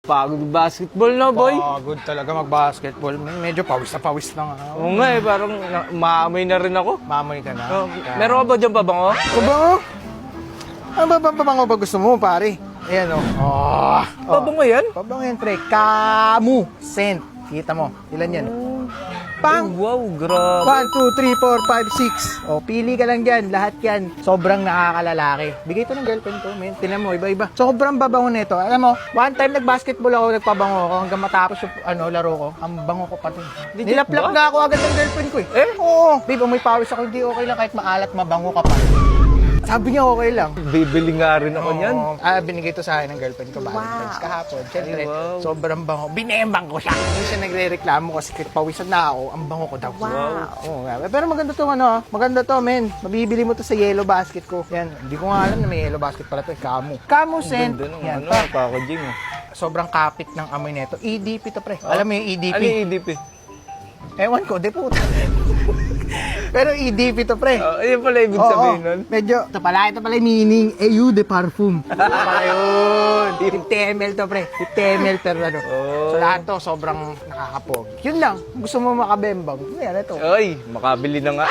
Pagod basketball na, boy. Pagod talaga mag-basketball. Medyo pawis na nga. Oo nga eh, parang maamoy na rin ako. Mamoy ka na. Meron ka ba dyan pabango? Pabango? Ano ba pabango ba gusto mo, pare? Ayan, oh. Pabango yan? Pabango yan, pre. Kamu scent. Kita mo. Ilan yan? Pang! Wow, grabe. 1, 2, 3, 4, 5, 6. O, pili ka lang dyan. Lahat yan. Sobrang nakakalalaki. Bigay ito ng girlfriend ko, men. Tinan mo, iba-iba. Sobrang babango nito. Alam mo, one time nag-basketball ako, nagpabango ako, hanggang matapos yung laro ko, ang bango ko pati. Nilaplap ba? na ako agad ng girlfriend ko eh. Oo. Babe, may pawis ako, hindi okay lang kahit maalat, mabango ka pa. Sabi niya okay lang. Bibili nga rin ako niyan. Binigay to sa akin ng girlfriend ko Valentine's kahapon. Siyempre, Ay, wow. sobrang bango. Binembang ko siya. Hindi siya nagre-reklamo kasi pawisan na ako. Ang bango ko daw. Oo nga. Pero maganda to maganda to, men. Mabibili mo to sa yellow basket ko. Yan. Hindi ko nga alam na may yellow basket pala to. Camu. Camu scent. Yan. Packaging. Sobrang kapit ng amoy nito. EDP to, pre. Alam mo yung EDP? Ano yung EDP? Ewan ko, di puta. Pero EDP to, pre. Ayun pala ibig sabihin nun. Medyo, ito pala yung meaning, eau de parfum. Pala yun. 50 ml to, pre. 50 ml per ano. So lahat to, sobrang nakakapog. Yun lang, gusto mo makabembang. Yan, ito. Ay, makabili na nga.